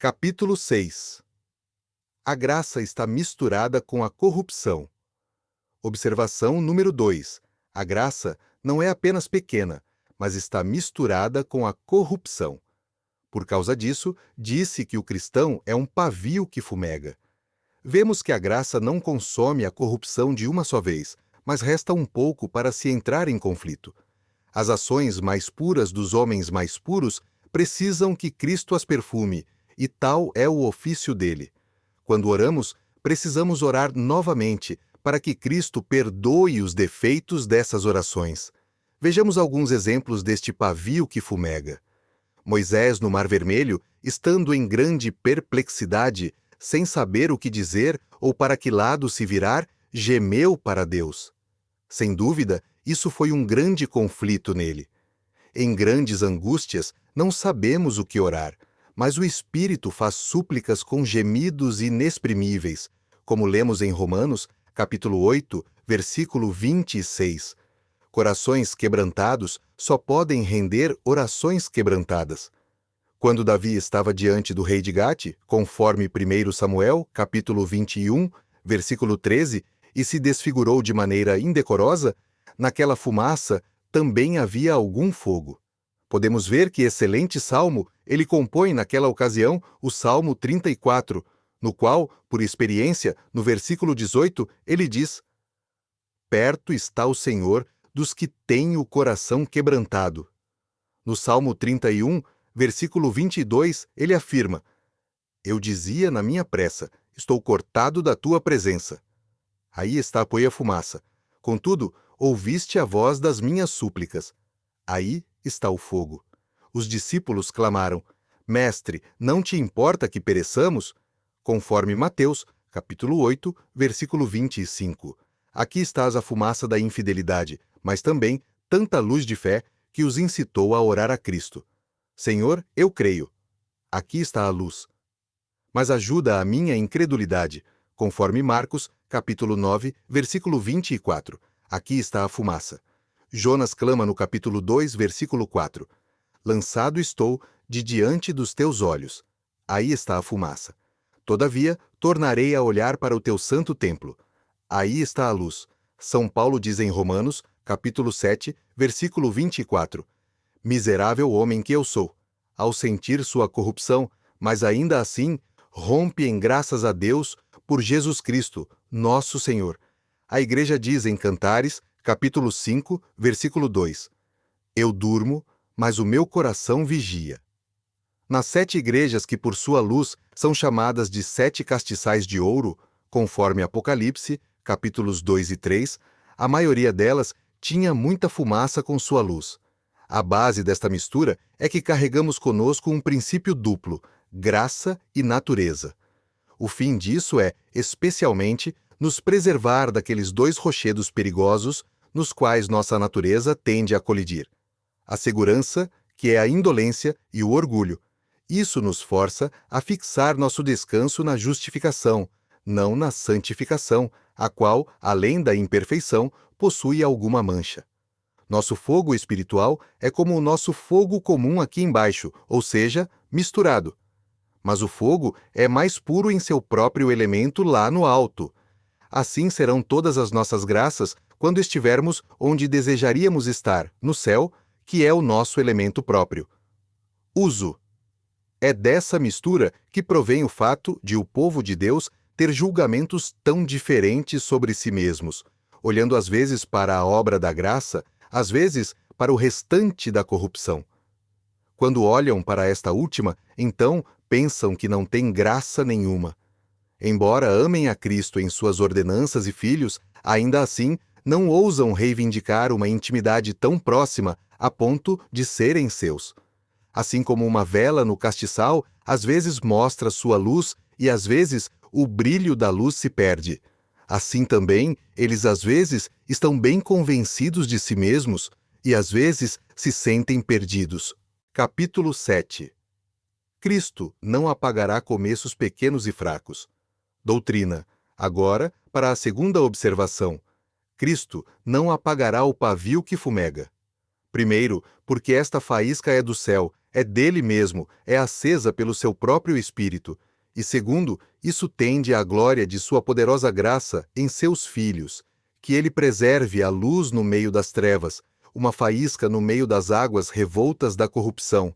Capítulo 6. A graça está misturada com a corrupção. Observação número 2. A graça não é apenas pequena, mas está misturada com a corrupção. Por causa disso, disse que o cristão é um pavio que fumega. Vemos que a graça não consome a corrupção de uma só vez, mas resta um pouco para se entrar em conflito. As ações mais puras dos homens mais puros precisam que Cristo as perfume, e tal é o ofício dele. Quando oramos, precisamos orar novamente para que Cristo perdoe os defeitos dessas orações. Vejamos alguns exemplos deste pavio que fumega. Moisés, no Mar Vermelho, estando em grande perplexidade, sem saber o que dizer ou para que lado se virar, gemeu para Deus. Sem dúvida, isso foi um grande conflito nele. Em grandes angústias, não sabemos o que orar, mas o Espírito faz súplicas com gemidos inexprimíveis, como lemos em Romanos, capítulo 8, versículo 26. Corações quebrantados só podem render orações quebrantadas. Quando Davi estava diante do rei de Gate, conforme 1 Samuel, capítulo 21, versículo 13, e se desfigurou de maneira indecorosa, naquela fumaça também havia algum fogo. Podemos ver que excelente salmo ele compõe naquela ocasião o Salmo 34, no qual, por experiência, no versículo 18, ele diz: Perto está o Senhor dos que têm o coração quebrantado. No Salmo 31, versículo 22, ele afirma: Eu dizia na minha pressa, estou cortado da tua presença. Aí está a fumaça. Contudo, ouviste a voz das minhas súplicas. Aí está o fogo. Os discípulos clamaram: Mestre, não te importa que pereçamos? Conforme Mateus, capítulo 8, versículo 25. Aqui está a fumaça da infidelidade, mas também tanta luz de fé que os incitou a orar a Cristo. Senhor, eu creio. Aqui está a luz. Mas ajuda a minha incredulidade, conforme Marcos, capítulo 9, versículo 24. Aqui está a fumaça. Jonas clama no capítulo 2, versículo 4. Lançado estou de diante dos teus olhos. Aí está a fumaça. Todavia, tornarei a olhar para o teu santo templo. Aí está a luz. São Paulo diz em Romanos, capítulo 7, versículo 24. Miserável homem que eu sou, ao sentir sua corrupção, mas ainda assim, rompe em graças a Deus por Jesus Cristo, nosso Senhor. A igreja diz em Cantares, capítulo 5, versículo 2. Eu durmo, mas o meu coração vigia. Nas 7 igrejas que por sua luz são chamadas de 7 castiçais de ouro, conforme Apocalipse, capítulos 2 e 3, a maioria delas tinha muita fumaça com sua luz. A base desta mistura é que carregamos conosco um princípio duplo, graça e natureza. O fim disso é, especialmente, nos preservar daqueles 2 rochedos perigosos nos quais nossa natureza tende a colidir. A segurança, que é a indolência, e o orgulho. Isso nos força a fixar nosso descanso na justificação, não na santificação, a qual, além da imperfeição, possui alguma mancha. Nosso fogo espiritual é como o nosso fogo comum aqui embaixo, ou seja, misturado. Mas o fogo é mais puro em seu próprio elemento lá no alto. Assim serão todas as nossas graças quando estivermos onde desejaríamos estar, no céu, que é o nosso elemento próprio. Uso. É dessa mistura que provém o fato de o povo de Deus ter julgamentos tão diferentes sobre si mesmos, olhando às vezes para a obra da graça, às vezes para o restante da corrupção. Quando olham para esta última, então pensam que não tem graça nenhuma. Embora amem a Cristo em suas ordenanças e filhos, ainda assim não ousam reivindicar uma intimidade tão próxima a ponto de serem seus. Assim como uma vela no castiçal às vezes mostra sua luz e às vezes o brilho da luz se perde. Assim também, eles às vezes estão bem convencidos de si mesmos e às vezes se sentem perdidos. Capítulo 7. Cristo não apagará começos pequenos e fracos. Doutrina. Agora, para a segunda observação. Cristo não apagará o pavio que fumega. Primeiro, porque esta faísca é do céu, é dele mesmo, é acesa pelo seu próprio Espírito. E segundo, isso tende à glória de sua poderosa graça em seus filhos, que ele preserve a luz no meio das trevas, uma faísca no meio das águas revoltas da corrupção.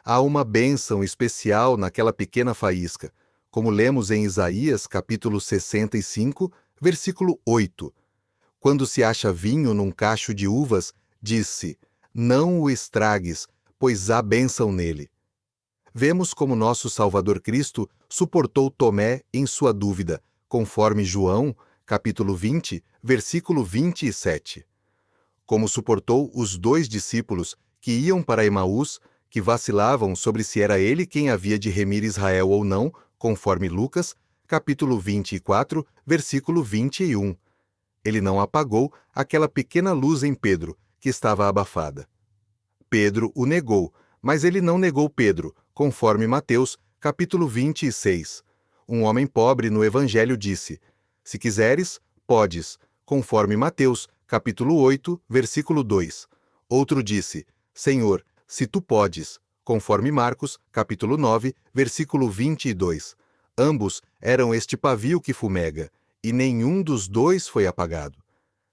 Há uma bênção especial naquela pequena faísca, como lemos em Isaías, capítulo 65, versículo 8. Quando se acha vinho num cacho de uvas, diz-se: não o estragues, pois há bênção nele. Vemos como nosso Salvador Cristo suportou Tomé em sua dúvida, conforme João, capítulo 20, versículo 27. Como suportou os 2 discípulos que iam para Emaús, que vacilavam sobre se era ele quem havia de remir Israel ou não, conforme Lucas, capítulo 24, versículo 21. Ele não apagou aquela pequena luz em Pedro, que estava abafada. Pedro o negou, mas ele não negou Pedro, conforme Mateus, capítulo 26. Um homem pobre no Evangelho disse: se quiseres, podes, conforme Mateus, capítulo 8, versículo 2. Outro disse: Senhor, se tu podes, conforme Marcos, capítulo 9, versículo 22. Ambos eram este pavio que fumega, e nenhum dos 2 foi apagado.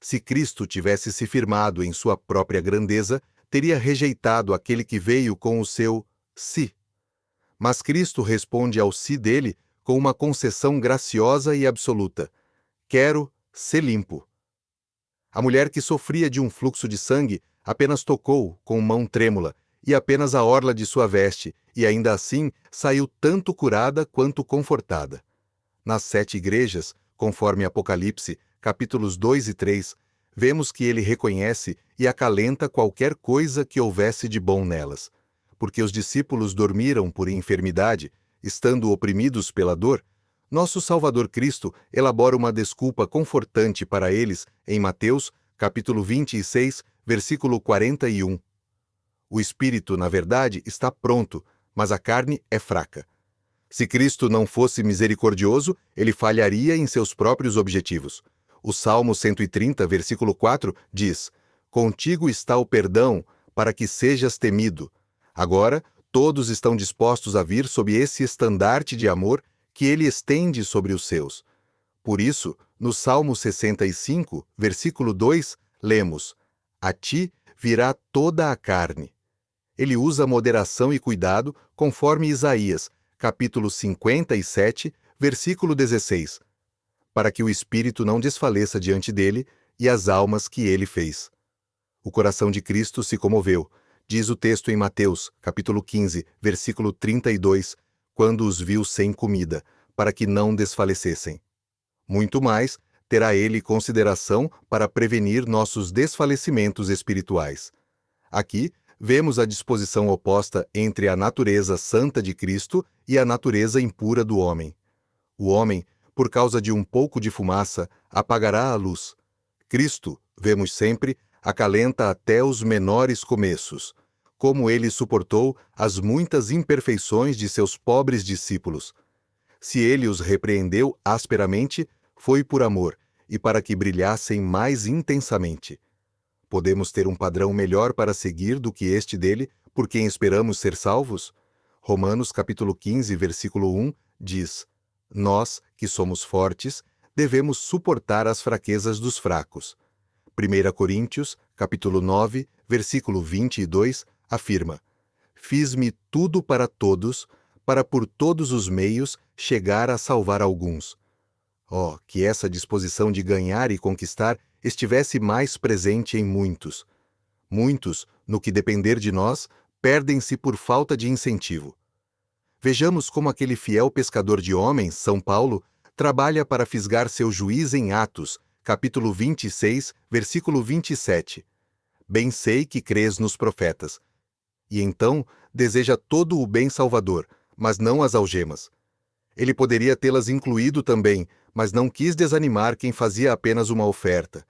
Se Cristo tivesse se firmado em sua própria grandeza, teria rejeitado aquele que veio com o seu si. Mas Cristo responde ao si dele com uma concessão graciosa e absoluta: quero ser limpo. A mulher que sofria de um fluxo de sangue apenas tocou com mão trêmula, e apenas a orla de sua veste, e ainda assim saiu tanto curada quanto confortada. Nas 7 igrejas, conforme Apocalipse, capítulos 2 e 3, vemos que ele reconhece e acalenta qualquer coisa que houvesse de bom nelas. Porque os discípulos dormiram por enfermidade, estando oprimidos pela dor, nosso Salvador Cristo elabora uma desculpa confortante para eles em Mateus, capítulo 26, versículo 41. O espírito, na verdade, está pronto, mas a carne é fraca. Se Cristo não fosse misericordioso, ele falharia em seus próprios objetivos. O Salmo 130, versículo 4, diz: contigo está o perdão, para que sejas temido. Agora, todos estão dispostos a vir sob esse estandarte de amor que ele estende sobre os seus. Por isso, no Salmo 65, versículo 2, lemos: a ti virá toda a carne. Ele usa moderação e cuidado, conforme Isaías, capítulo 57, versículo 16, para que o espírito não desfaleça diante dele e as almas que ele fez. O coração de Cristo se comoveu, diz o texto em Mateus, capítulo 15, versículo 32, quando os viu sem comida, para que não desfalecessem. Muito mais terá ele consideração para prevenir nossos desfalecimentos espirituais. Aqui, vemos a disposição oposta entre a natureza santa de Cristo e a natureza impura do homem. O homem, por causa de um pouco de fumaça, apagará a luz. Cristo, vemos sempre, acalenta até os menores começos, como ele suportou as muitas imperfeições de seus pobres discípulos. Se ele os repreendeu asperamente, foi por amor e para que brilhassem mais intensamente. Podemos ter um padrão melhor para seguir do que este dele, por quem esperamos ser salvos? Romanos capítulo 15, versículo 1, diz: nós, que somos fortes, devemos suportar as fraquezas dos fracos. 1 Coríntios, capítulo 9, versículo 22, afirma: fiz-me tudo para todos, para por todos os meios chegar a salvar alguns. Oh, que essa disposição de ganhar e conquistar estivesse mais presente em muitos. Muitos, no que depender de nós, perdem-se por falta de incentivo. Vejamos como aquele fiel pescador de homens, São Paulo, trabalha para fisgar seu juiz em Atos, capítulo 26, versículo 27. Bem sei que crês nos profetas. E então deseja todo o bem salvador, mas não as algemas. Ele poderia tê-las incluído também, mas não quis desanimar quem fazia apenas uma oferta.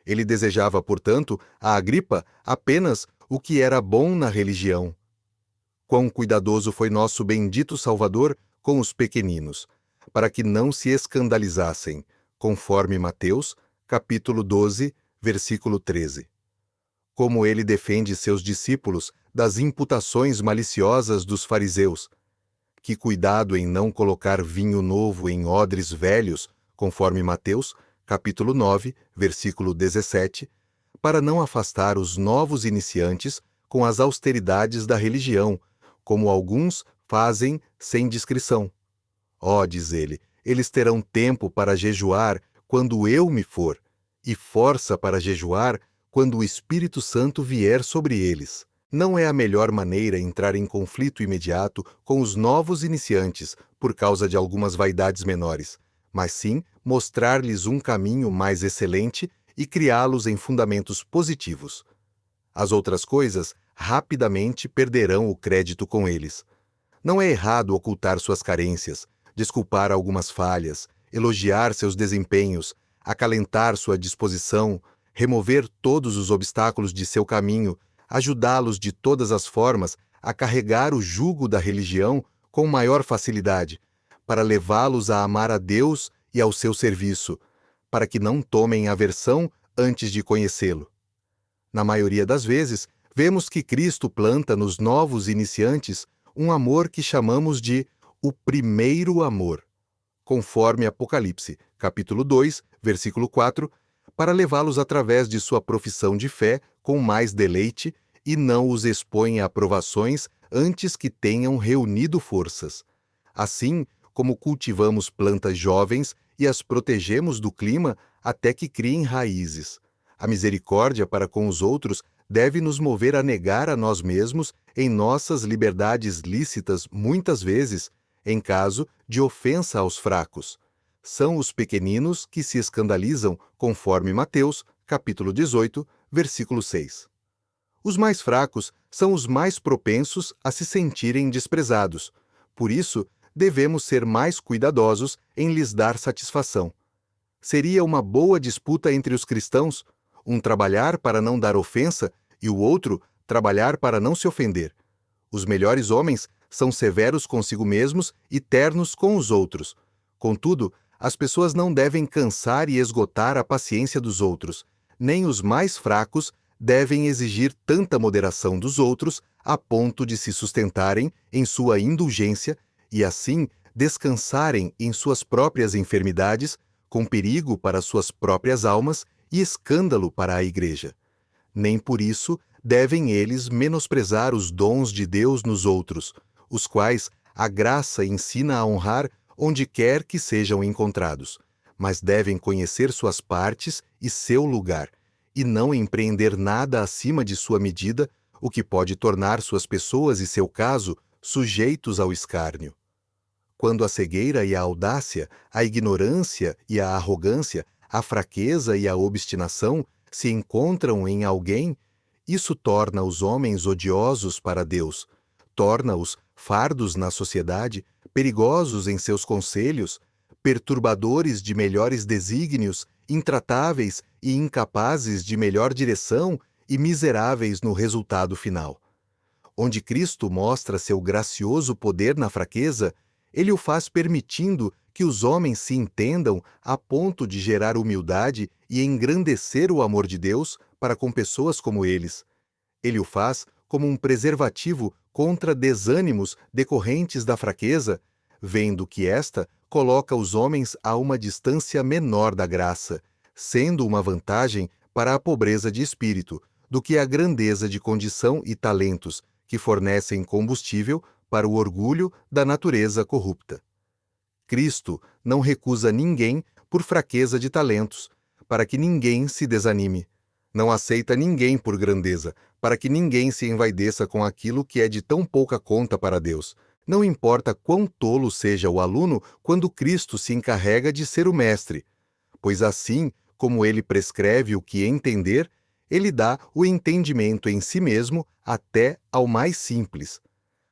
Ele desejava, portanto, a Agripa apenas o que era bom na religião. Quão cuidadoso foi nosso bendito Salvador com os pequeninos, para que não se escandalizassem, conforme Mateus, capítulo 12, versículo 13. Como ele defende seus discípulos, das imputações maliciosas dos fariseus. Que cuidado em não colocar vinho novo em odres velhos, conforme Mateus, capítulo 9, versículo 17, para não afastar os novos iniciantes com as austeridades da religião, como alguns fazem sem discrição. Diz ele, eles terão tempo para jejuar quando eu me for, e força para jejuar quando o Espírito Santo vier sobre eles. Não é a melhor maneira entrar em conflito imediato com os novos iniciantes por causa de algumas vaidades menores, mas sim mostrar-lhes um caminho mais excelente e criá-los em fundamentos positivos. As outras coisas rapidamente perderão o crédito com eles. Não é errado ocultar suas carências, desculpar algumas falhas, elogiar seus desempenhos, acalentar sua disposição, remover todos os obstáculos de seu caminho, ajudá-los de todas as formas a carregar o jugo da religião com maior facilidade, para levá-los a amar a Deus e ao seu serviço, para que não tomem aversão antes de conhecê-lo. Na maioria das vezes, vemos que Cristo planta nos novos iniciantes um amor que chamamos de o primeiro amor, conforme Apocalipse, capítulo 2, versículo 4, para levá-los através de sua profissão de fé com mais deleite e não os expõe a provações antes que tenham reunido forças. Assim como cultivamos plantas jovens e as protegemos do clima até que criem raízes. A misericórdia para com os outros deve nos mover a negar a nós mesmos em nossas liberdades lícitas muitas vezes, em caso de ofensa aos fracos. São os pequeninos que se escandalizam, conforme Mateus, capítulo 18, versículo 6. Os mais fracos são os mais propensos a se sentirem desprezados. Por isso, devemos ser mais cuidadosos em lhes dar satisfação. Seria uma boa disputa entre os cristãos, um trabalhar para não dar ofensa e o outro trabalhar para não se ofender. Os melhores homens são severos consigo mesmos e ternos com os outros. Contudo, as pessoas não devem cansar e esgotar a paciência dos outros, nem os mais fracos devem exigir tanta moderação dos outros a ponto de se sustentarem em sua indulgência e, assim, descansarem em suas próprias enfermidades, com perigo para suas próprias almas e escândalo para a Igreja. Nem por isso devem eles menosprezar os dons de Deus nos outros, os quais a graça ensina a honrar onde quer que sejam encontrados, mas devem conhecer suas partes e seu lugar, e não empreender nada acima de sua medida, o que pode tornar suas pessoas e seu caso sujeitos ao escárnio. Quando a cegueira e a audácia, a ignorância e a arrogância, a fraqueza e a obstinação se encontram em alguém, isso torna os homens odiosos para Deus, torna-os fardos na sociedade, perigosos em seus conselhos, perturbadores de melhores desígnios, intratáveis e incapazes de melhor direção e miseráveis no resultado final. Onde Cristo mostra seu gracioso poder na fraqueza, ele o faz permitindo que os homens se entendam a ponto de gerar humildade e engrandecer o amor de Deus para com pessoas como eles. Ele o faz como um preservativo contra desânimos decorrentes da fraqueza, vendo que esta coloca os homens a uma distância menor da graça, sendo uma vantagem para a pobreza de espírito, do que a grandeza de condição e talentos, que fornecem combustível para o orgulho da natureza corrupta. Cristo não recusa ninguém por fraqueza de talentos, para que ninguém se desanime. Não aceita ninguém por grandeza, para que ninguém se envaideça com aquilo que é de tão pouca conta para Deus. Não importa quão tolo seja o aluno quando Cristo se encarrega de ser o mestre, pois assim como ele prescreve o que entender, ele dá o entendimento em si mesmo até ao mais simples.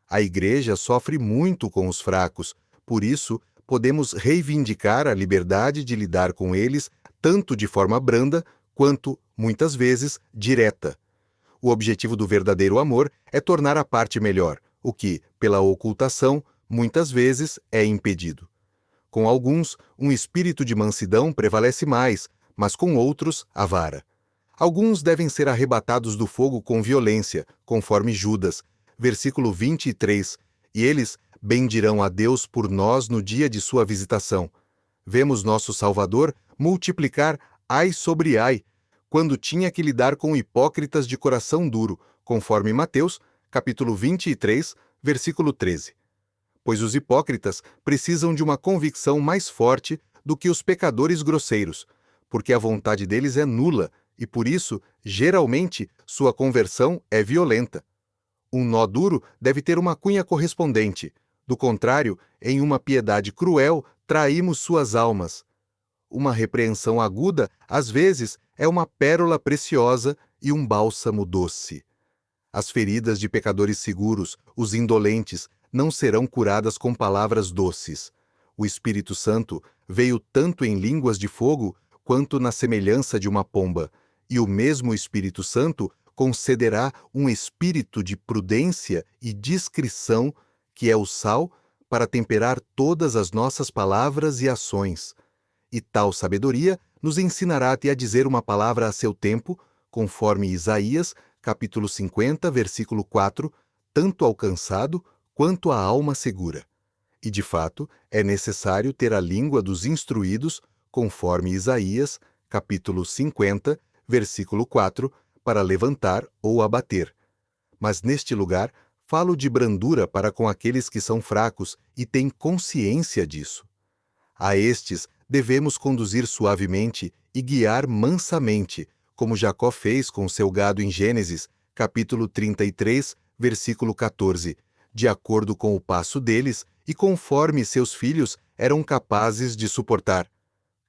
A Igreja sofre muito com os fracos, por isso podemos reivindicar a liberdade de lidar com eles tanto de forma branda quanto, muitas vezes, direta. O objetivo do verdadeiro amor é tornar a parte melhor, o que, pela ocultação, muitas vezes é impedido. Com alguns, um espírito de mansidão prevalece mais, mas com outros, a vara. Alguns devem ser arrebatados do fogo com violência, conforme Judas, versículo 23, e eles bendirão a Deus por nós no dia de sua visitação. Vemos nosso Salvador multiplicar ai sobre ai, quando tinha que lidar com hipócritas de coração duro, conforme Mateus, capítulo 23, versículo 13. Pois os hipócritas precisam de uma convicção mais forte do que os pecadores grosseiros, porque a vontade deles é nula e, por isso, geralmente, sua conversão é violenta. Um nó duro deve ter uma cunha correspondente. Do contrário, em uma piedade cruel, traímos suas almas. Uma repreensão aguda, às vezes, é uma pérola preciosa e um bálsamo doce. As feridas de pecadores seguros, os indolentes, não serão curadas com palavras doces. O Espírito Santo veio tanto em línguas de fogo quanto na semelhança de uma pomba, e o mesmo Espírito Santo concederá um espírito de prudência e discrição, que é o sal, para temperar todas as nossas palavras e ações. E tal sabedoria nos ensinará até a dizer uma palavra a seu tempo, conforme Isaías, capítulo 50, versículo 4, tanto ao cansado quanto à alma segura. E, de fato, é necessário ter a língua dos instruídos, conforme Isaías, capítulo 50, versículo 4, para levantar ou abater. Mas neste lugar, falo de brandura para com aqueles que são fracos e têm consciência disso. A estes devemos conduzir suavemente e guiar mansamente, como Jacó fez com seu gado em Gênesis, capítulo 33, versículo 14, de acordo com o passo deles e conforme seus filhos eram capazes de suportar.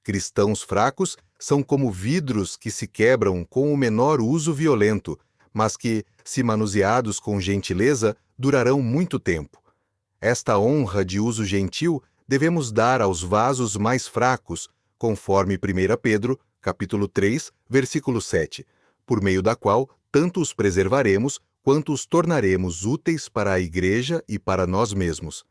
Cristãos fracos são como vidros que se quebram com o menor uso violento, mas que, se manuseados com gentileza, durarão muito tempo. Esta honra de uso gentil devemos dar aos vasos mais fracos, conforme 1 Pedro, capítulo 3, versículo 7, por meio da qual tanto os preservaremos quanto os tornaremos úteis para a Igreja e para nós mesmos.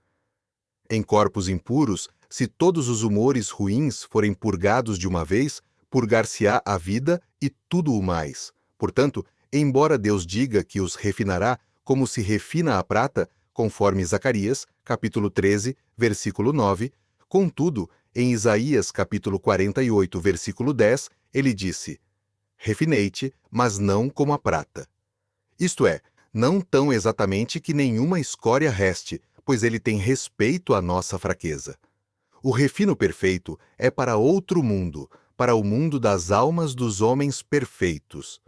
Em corpos impuros, se todos os humores ruins forem purgados de uma vez, purgar-se-á a vida e tudo o mais. Portanto, embora Deus diga que os refinará como se refina a prata, conforme Zacarias, capítulo 13, versículo 9, contudo, em Isaías, capítulo 48, versículo 10, ele disse: Refinei-te, mas não como a prata. Isto é, não tão exatamente que nenhuma escória reste, pois ele tem respeito à nossa fraqueza. O refino perfeito é para outro mundo, para o mundo das almas dos homens perfeitos.